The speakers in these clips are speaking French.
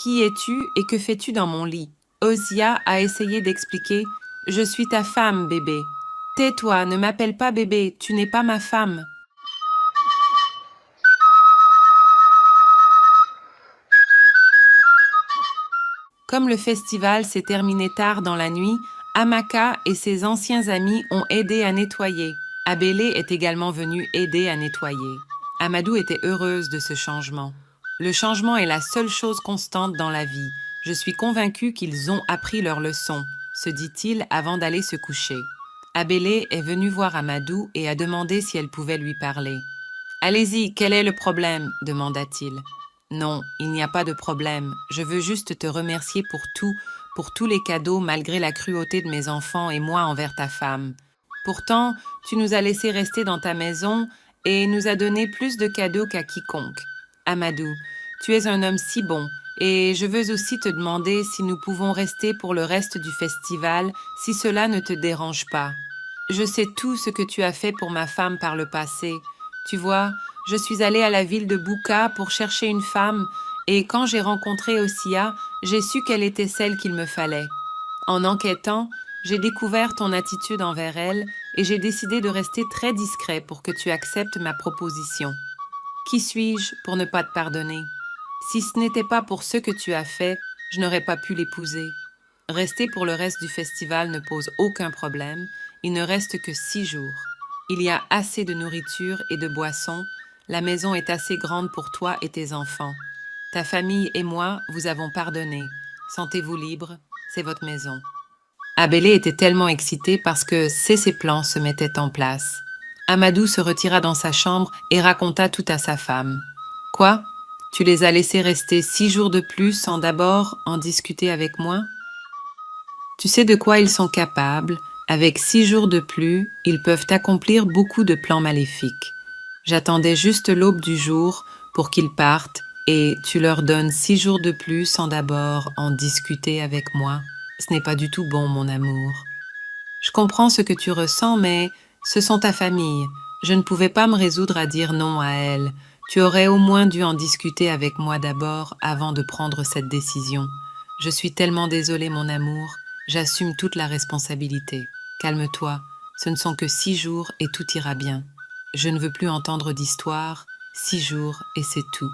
Qui es-tu et que fais-tu dans mon lit ?» Ossia a essayé d'expliquer « Je suis ta femme, bébé. »« Tais-toi, ne m'appelle pas bébé, tu n'es pas ma femme. » Comme le festival s'est terminé tard dans la nuit, Amaka et ses anciens amis ont aidé à nettoyer. Abélé est également venue aider à nettoyer. Amadou était heureuse de ce changement. Le changement est la seule chose constante dans la vie. Je suis convaincue qu'ils ont appris leur leçon, se dit-il avant d'aller se coucher. Abélé est venue voir Amadou et a demandé si elle pouvait lui parler. « Allez-y, quel est le problème ?» demanda-t-il. « Non, il n'y a pas de problème. Je veux juste te remercier pour tous les cadeaux malgré la cruauté de mes enfants et moi envers ta femme. Pourtant, tu nous as laissé rester dans ta maison et nous as donné plus de cadeaux qu'à quiconque. Amadou, tu es un homme si bon et je veux aussi te demander si nous pouvons rester pour le reste du festival si cela ne te dérange pas. Je sais tout ce que tu as fait pour ma femme par le passé. Tu vois, je suis allée à la ville de Bouka pour chercher une femme et quand j'ai rencontré Ossia, j'ai su qu'elle était celle qu'il me fallait. En enquêtant, j'ai découvert ton attitude envers elle et j'ai décidé de rester très discret pour que tu acceptes ma proposition. Qui suis-je pour ne pas te pardonner? Si ce n'était pas pour ce que tu as fait, je n'aurais pas pu l'épouser. Rester pour le reste du festival ne pose aucun problème. Il ne reste que 6 jours. Il y a assez de nourriture et de boissons. La maison est assez grande pour toi et tes enfants. Ta famille et moi vous avons pardonné. Sentez-vous libre, c'est votre maison. Abélé était tellement excité parce que ses plans se mettaient en place. Amadou se retira dans sa chambre et raconta tout à sa femme. « Quoi? Tu les as laissés rester 6 jours de plus sans d'abord en discuter avec moi? Tu sais de quoi ils sont capables. Avec 6 jours de plus, ils peuvent accomplir beaucoup de plans maléfiques. J'attendais juste l'aube du jour pour qu'ils partent et tu leur donnes 6 jours de plus sans d'abord en discuter avec moi. Ce n'est pas du tout bon, mon amour. Je comprends ce que tu ressens, mais ce sont ta famille. Je ne pouvais pas me résoudre à dire non à elle. Tu aurais au moins dû en discuter avec moi d'abord avant de prendre cette décision. Je suis tellement désolée, mon amour. J'assume toute la responsabilité. Calme-toi. Ce ne sont que 6 jours et tout ira bien. Je ne veux plus entendre d'histoire. 6 jours et c'est tout.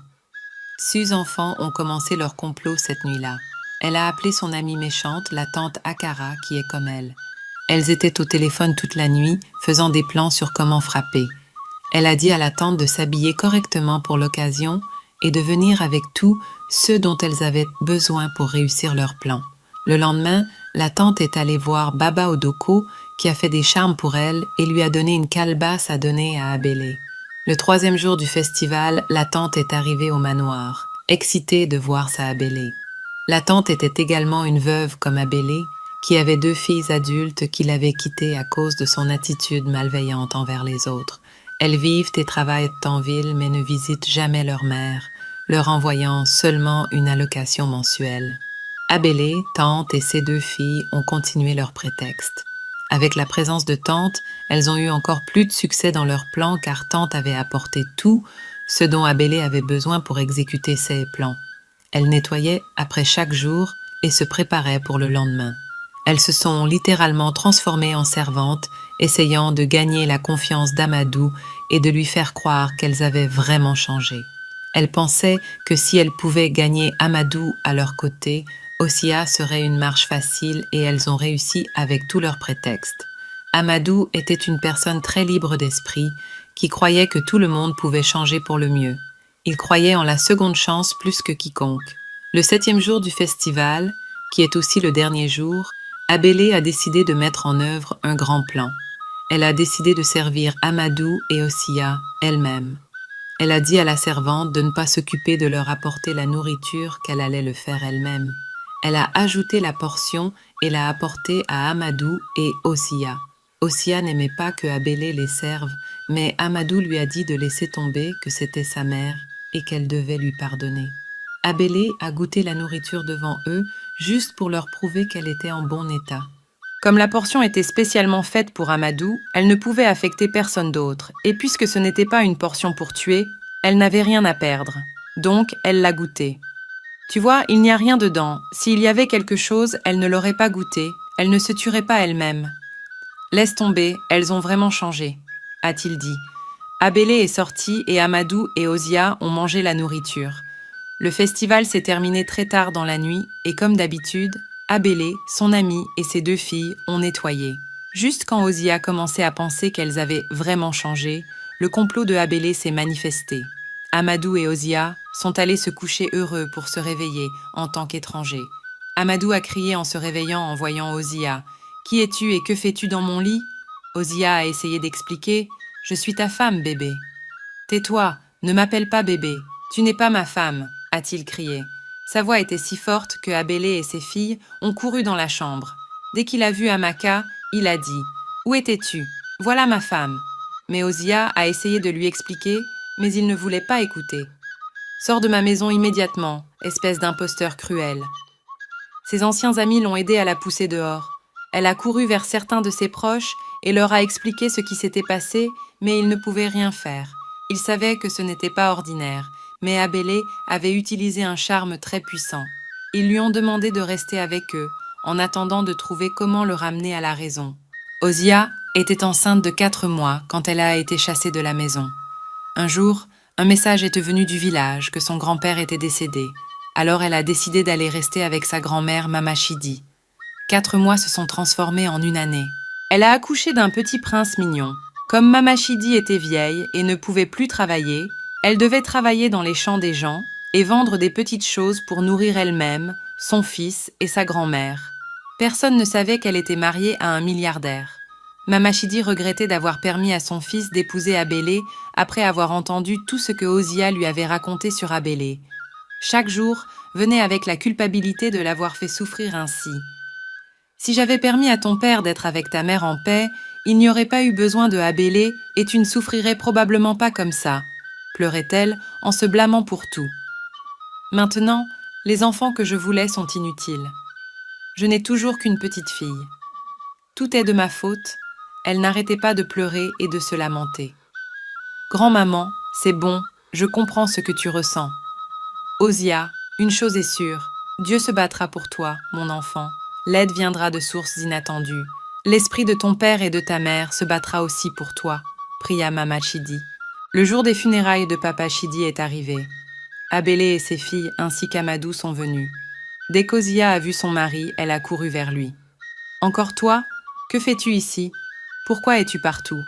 Sus enfants ont commencé leur complot cette nuit-là. Elle a appelé son amie méchante, la tante Akara, qui est comme elle. Elles étaient au téléphone toute la nuit, faisant des plans sur comment frapper. Elle a dit à la tante de s'habiller correctement pour l'occasion et de venir avec tout ce dont elles avaient besoin pour réussir leur plan. Le lendemain, la tante est allée voir Baba Odoko, qui a fait des charmes pour elle et lui a donné une calebasse à donner à Abélé. Le 3e jour du festival, la tante est arrivée au manoir, excitée de voir sa Abélé. La tante était également une veuve comme Abélé, qui avait 2 filles adultes qu'il avait quittées à cause de son attitude malveillante envers les autres. Elles vivent et travaillent en ville mais ne visitent jamais leur mère, leur envoyant seulement une allocation mensuelle. Abélé, tante et ses 2 filles ont continué leur prétexte. Avec la présence de tante, elles ont eu encore plus de succès dans leur plan car tante avait apporté tout ce dont Abélé avait besoin pour exécuter ses plans. Elle nettoyait après chaque jour et se préparait pour le lendemain. Elles se sont littéralement transformées en servantes, essayant de gagner la confiance d'Amadou et de lui faire croire qu'elles avaient vraiment changé. Elles pensaient que si elles pouvaient gagner Amadou à leur côté, Ossia serait une marche facile et elles ont réussi avec tous leurs prétextes. Amadou était une personne très libre d'esprit qui croyait que tout le monde pouvait changer pour le mieux. Il croyait en la seconde chance plus que quiconque. Le 7e jour du festival, qui est aussi le dernier jour, Abélé a décidé de mettre en œuvre un grand plan. Elle a décidé de servir Amadou et Ossia elle-même. Elle a dit à la servante de ne pas s'occuper de leur apporter la nourriture qu'elle allait le faire elle-même. Elle a ajouté la portion et l'a apportée à Amadou et Ossia. Ossia n'aimait pas que Abélé les serve, mais Amadou lui a dit de laisser tomber, que c'était sa mère et qu'elle devait lui pardonner. Abélé a goûté la nourriture devant eux, juste pour leur prouver qu'elle était en bon état. Comme la portion était spécialement faite pour Amadou, elle ne pouvait affecter personne d'autre, et puisque ce n'était pas une portion pour tuer, elle n'avait rien à perdre. Donc, elle l'a goûtée. Tu vois, il n'y a rien dedans. S'il y avait quelque chose, elle ne l'aurait pas goûté. Elle ne se tuerait pas elle-même. Laisse tomber, elles ont vraiment changé, a-t-il dit. Abélé est sorti et Amadou et Ozia ont mangé la nourriture. Le festival s'est terminé très tard dans la nuit et comme d'habitude, Abélé, son ami et ses 2 filles ont nettoyé. Juste quand Ozia commençait à penser qu'elles avaient vraiment changé, le complot de Abélé s'est manifesté. Amadou et Ozia sont allés se coucher heureux pour se réveiller en tant qu'étrangers. Amadou a crié en se réveillant en voyant Ozia. « Qui es-tu et que fais-tu dans mon lit ?» Ozia a essayé d'expliquer. « Je suis ta femme, bébé. »« Tais-toi, ne m'appelle pas bébé. Tu n'es pas ma femme, » a-t-il crié. Sa voix était si forte que Abélé et ses filles ont couru dans la chambre. Dès qu'il a vu Amaka, il a dit « Où étais-tu ? Voilà ma femme. » Mais Ozia a essayé de lui expliquer, mais il ne voulait pas écouter. « Sors de ma maison immédiatement, espèce d'imposteur cruel. » Ses anciens amis l'ont aidée à la pousser dehors. Elle a couru vers certains de ses proches et leur a expliqué ce qui s'était passé, mais ils ne pouvaient rien faire. Ils savaient que ce n'était pas ordinaire, mais Abélé avait utilisé un charme très puissant. Ils lui ont demandé de rester avec eux, en attendant de trouver comment le ramener à la raison. Ozia était enceinte de 4 mois quand elle a été chassée de la maison. Un jour, un message est venu du village que son grand-père était décédé. Alors elle a décidé d'aller rester avec sa grand-mère Mamachidi. 4 mois se sont transformés en 1 année. Elle a accouché d'un petit prince mignon. Comme Mamachidi était vieille et ne pouvait plus travailler, elle devait travailler dans les champs des gens et vendre des petites choses pour nourrir elle-même, son fils et sa grand-mère. Personne ne savait qu'elle était mariée à un milliardaire. Mamachidi regrettait d'avoir permis à son fils d'épouser Abélé après avoir entendu tout ce que Ozia lui avait raconté sur Abélé. Chaque jour venait avec la culpabilité de l'avoir fait souffrir ainsi. « Si j'avais permis à ton père d'être avec ta mère en paix, il n'y aurait pas eu besoin de Abélé et tu ne souffrirais probablement pas comme ça, » pleurait-elle en se blâmant pour tout. « Maintenant, les enfants que je voulais sont inutiles. Je n'ai toujours qu'une petite fille. Tout est de ma faute. » Elle n'arrêtait pas de pleurer et de se lamenter. « Grand-maman, c'est bon, je comprends ce que tu ressens. Ozia, une chose est sûre, Dieu se battra pour toi, mon enfant. L'aide viendra de sources inattendues. L'esprit de ton père et de ta mère se battra aussi pour toi, » pria Mama Chidi. Le jour des funérailles de Papa Chidi est arrivé. Abélé et ses filles ainsi qu'Amadou sont venus. Dès qu'Ozia a vu son mari, elle a couru vers lui. « Encore toi ? Que fais-tu ici ? Pourquoi es-tu partout ? »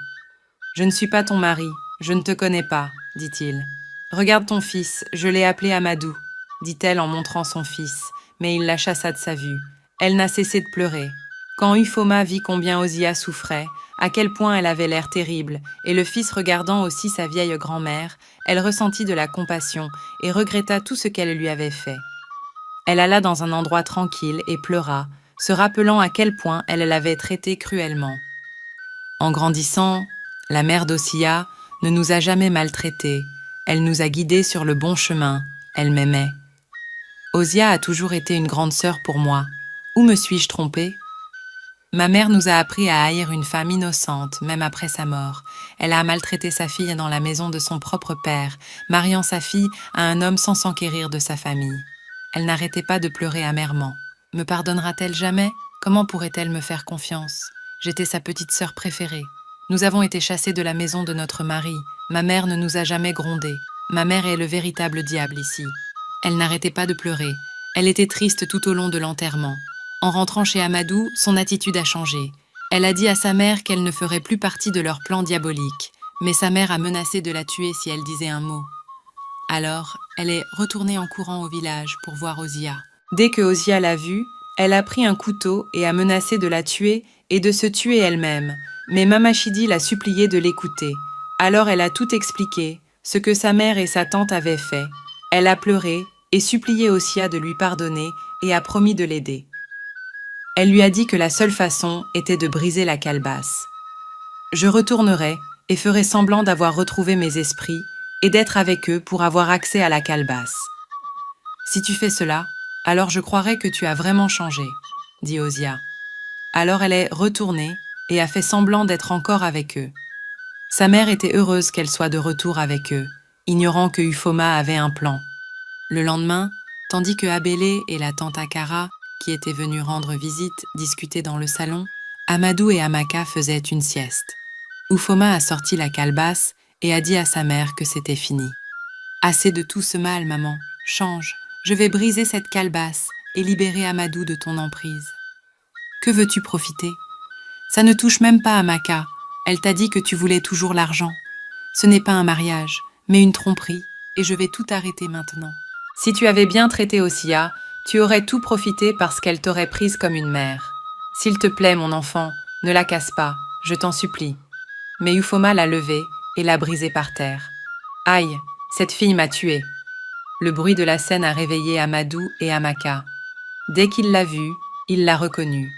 « Je ne suis pas ton mari, je ne te connais pas, » dit-il. « Regarde ton fils, je l'ai appelé Amadou, » dit-elle en montrant son fils, mais il la chassa de sa vue. Elle n'a cessé de pleurer. Quand Euphoma vit combien Ozia souffrait, à quel point elle avait l'air terrible, et le fils regardant aussi sa vieille grand-mère, elle ressentit de la compassion et regretta tout ce qu'elle lui avait fait. Elle alla dans un endroit tranquille et pleura, se rappelant à quel point elle l'avait traitée cruellement. En grandissant, la mère d'Ozia ne nous a jamais maltraités, elle nous a guidés sur le bon chemin, elle m'aimait. Ozia a toujours été une grande sœur pour moi. Où me suis-je trompée ? Ma mère nous a appris à haïr une femme innocente, même après sa mort. Elle a maltraité sa fille dans la maison de son propre père, mariant sa fille à un homme sans s'enquérir de sa famille. Elle n'arrêtait pas de pleurer amèrement. Me pardonnera-t-elle jamais ? Comment pourrait-elle me faire confiance ? J'étais sa petite sœur préférée. Nous avons été chassés de la maison de notre mari. Ma mère ne nous a jamais grondés. Ma mère est le véritable diable ici. Elle n'arrêtait pas de pleurer. Elle était triste tout au long de l'enterrement. En rentrant chez Amadou, son attitude a changé. Elle a dit à sa mère qu'elle ne ferait plus partie de leur plan diabolique. Mais sa mère a menacé de la tuer si elle disait un mot. Alors, elle est retournée en courant au village pour voir Ozia. Dès que Ozia l'a vue, elle a pris un couteau et a menacé de la tuer et de se tuer elle-même. Mais Mamachidi l'a suppliée de l'écouter. Alors elle a tout expliqué, ce que sa mère et sa tante avaient fait. Elle a pleuré et supplié Ozia de lui pardonner et a promis de l'aider. Elle lui a dit que la seule façon était de briser la calebasse. « Je retournerai et ferai semblant d'avoir retrouvé mes esprits et d'être avec eux pour avoir accès à la calebasse. Si tu fais cela, alors je croirai que tu as vraiment changé, » dit Ozia. Alors elle est retournée et a fait semblant d'être encore avec eux. Sa mère était heureuse qu'elle soit de retour avec eux, ignorant que Euphoma avait un plan. Le lendemain, Tandis que Abélé et la tante Akara, qui étaient venus rendre visite, discutaient dans le salon, Amadou et Amaka faisaient une sieste. Oufoma a sorti la calebasse et a dit à sa mère que c'était fini. « Assez de tout ce mal, maman. Change. Je vais briser cette calebasse et libérer Amadou de ton emprise. » Que veux-tu profiter? Ça ne touche même pas Amaka. Elle t'a dit que tu voulais toujours l'argent. Ce n'est pas un mariage, mais une tromperie, et je vais tout arrêter maintenant. Si tu avais bien traité Ossia, tu aurais tout profité parce qu'elle t'aurait prise comme une mère. S'il te plaît, mon enfant, ne la casse pas, je t'en supplie. Mais Ufoma l'a levée et l'a brisée par terre. Aïe, cette fille m'a tuée. Le bruit de la scène a réveillé Amadou et Amaka. Dès qu'il l'a vue, il l'a reconnue.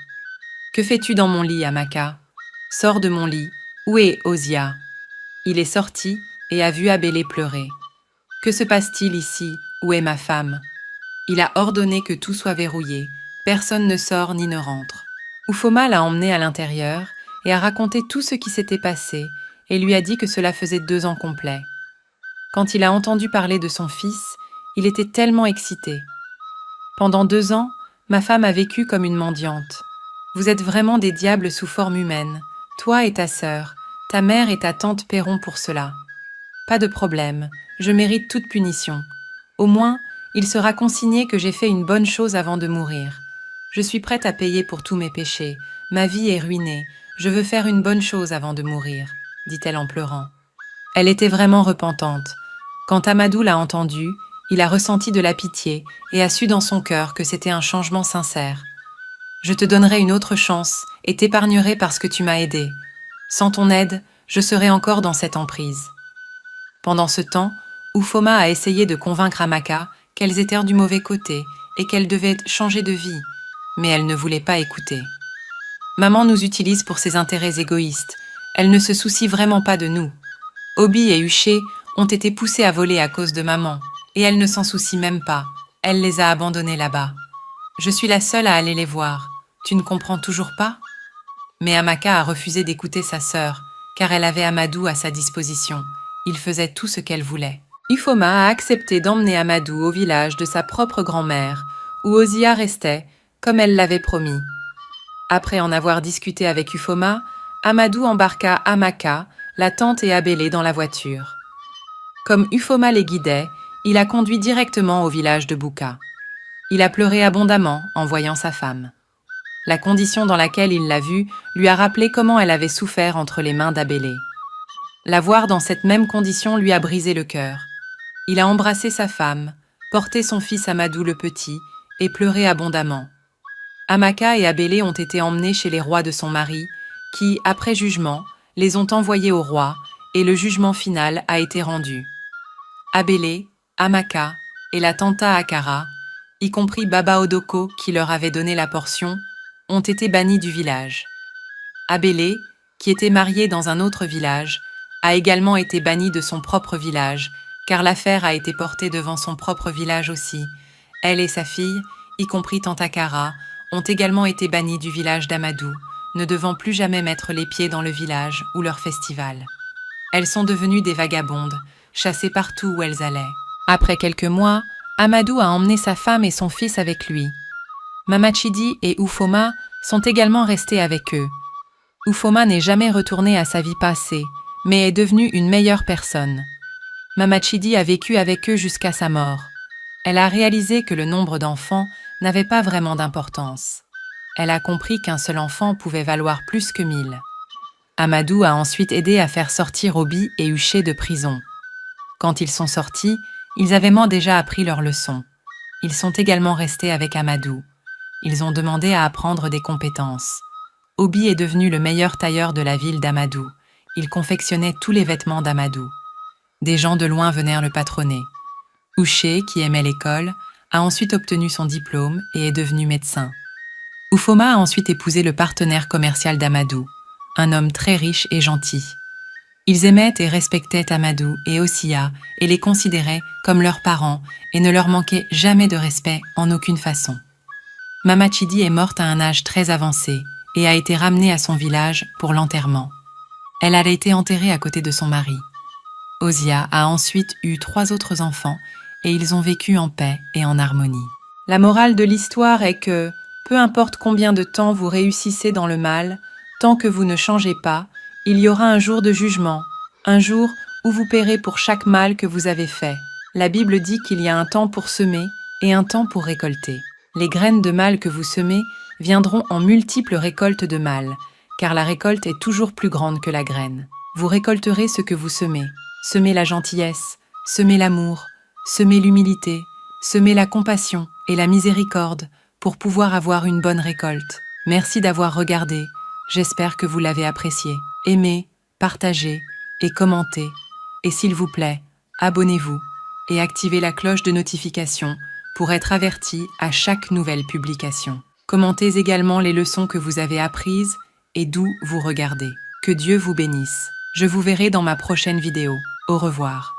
Que fais-tu dans mon lit, Amaka? Sors de mon lit. Où est Ossia? Il est sorti et a vu Abélé pleurer. Que se passe-t-il ici? Où est ma femme? Il a ordonné que tout soit verrouillé. Personne ne sort ni ne rentre. Ufoma l'a emmené à l'intérieur et a raconté tout ce qui s'était passé et lui a dit que cela faisait 2 ans complets. Quand il a entendu parler de son fils, il était tellement excité. Pendant 2 ans, ma femme a vécu comme une mendiante. Vous êtes vraiment des diables sous forme humaine, toi et ta sœur, ta mère et ta tante paieront pour cela. Pas de problème, je mérite toute punition. Au moins, il sera consigné que j'ai fait une bonne chose avant de mourir. Je suis prête à payer pour tous mes péchés. Ma vie est ruinée. Je veux faire une bonne chose avant de mourir, dit-elle en pleurant. Elle était vraiment repentante. Quand Amadou l'a entendue, il a ressenti de la pitié et a su dans son cœur que c'était un changement sincère. Je te donnerai une autre chance et t'épargnerai parce que tu m'as aidé. Sans ton aide, je serais encore dans cette emprise. Pendant ce temps, Ufoma a essayé de convaincre Amaka qu'elles étaient du mauvais côté et qu'elles devaient changer de vie, mais elle ne voulait pas écouter. Maman nous utilise pour ses intérêts égoïstes. Elle ne se soucie vraiment pas de nous. Obi et Huché ont été poussés à voler à cause de maman, et elle ne s'en soucie même pas. Elle les a abandonnés là-bas. Je suis la seule à aller les voir. Tu ne comprends toujours pas? Mais Amaka a refusé d'écouter sa sœur, car elle avait Amadou à sa disposition. Il faisait tout ce qu'elle voulait. Ufoma a accepté d'emmener Amadou au village de sa propre grand-mère, où Ossia restait, comme elle l'avait promis. Après en avoir discuté avec Ufoma, Amadou embarqua Amaka, la tante et Abélé dans la voiture. Comme Ufoma les guidait, il a conduit directement au village de Bouka. Il a pleuré abondamment en voyant sa femme. La condition dans laquelle il l'a vue lui a rappelé comment elle avait souffert entre les mains d'Abélé. La voir dans cette même condition lui a brisé le cœur. Il a embrassé sa femme, porté son fils Amadou le petit et pleuré abondamment. Amaka et Abélé ont été emmenés chez les rois de son mari, qui, après jugement, les ont envoyés au roi et le jugement final a été rendu. Abélé, Amaka et la tanta Akara, y compris Baba Odoko qui leur avait donné la portion, ont été bannis du village. Abélé, qui était marié dans un autre village, a également été banni de son propre village, car l'affaire a été portée devant son propre village aussi. Elle et sa fille, y compris tante Akara, ont également été bannis du village d'Amadou, ne devant plus jamais mettre les pieds dans le village ou leur festival. Elles sont devenues des vagabondes, chassées partout où elles allaient. Après quelques mois, Amadou a emmené sa femme et son fils avec lui. Mamachidi et Ufoma sont également restés avec eux. Ufoma n'est jamais retournée à sa vie passée, mais est devenue une meilleure personne. Mamachidi a vécu avec eux jusqu'à sa mort. Elle a réalisé que le nombre d'enfants n'avait pas vraiment d'importance. Elle a compris qu'un seul enfant pouvait valoir plus que 1000. Amadou a ensuite aidé à faire sortir Obi et Huché de prison. Quand ils sont sortis, ils avaient déjà appris leur leçon. Ils sont également restés avec Amadou. Ils ont demandé à apprendre des compétences. Obi est devenu le meilleur tailleur de la ville d'Amadou. Il confectionnait tous les vêtements d'Amadou. Des gens de loin vinrent le patronner. Huché, qui aimait l'école, a ensuite obtenu son diplôme et est devenu médecin. Ufoma a ensuite épousé le partenaire commercial d'Amadou, un homme très riche et gentil. Ils aimaient et respectaient Amadou et Ossia et les considéraient comme leurs parents et ne leur manquaient jamais de respect en aucune façon. Mamachidi est morte à un âge très avancé et a été ramenée à son village pour l'enterrement. Elle a été enterrée à côté de son mari. Ossia a ensuite eu 3 autres enfants et ils ont vécu en paix et en harmonie. La morale de l'histoire est que, peu importe combien de temps vous réussissez dans le mal, tant que vous ne changez pas, il y aura un jour de jugement, un jour où vous paierez pour chaque mal que vous avez fait. La Bible dit qu'il y a un temps pour semer et un temps pour récolter. Les graines de mal que vous semez viendront en multiples récoltes de mal, car la récolte est toujours plus grande que la graine. Vous récolterez ce que vous semez. Semez la gentillesse, semez l'amour, semez l'humilité, semez la compassion et la miséricorde pour pouvoir avoir une bonne récolte. Merci d'avoir regardé. J'espère que vous l'avez apprécié. Aimez, partagez et commentez. Et s'il vous plaît, abonnez-vous et activez la cloche de notification pour être averti à chaque nouvelle publication. Commentez également les leçons que vous avez apprises et d'où vous regardez. Que Dieu vous bénisse. Je vous verrai dans ma prochaine vidéo. Au revoir.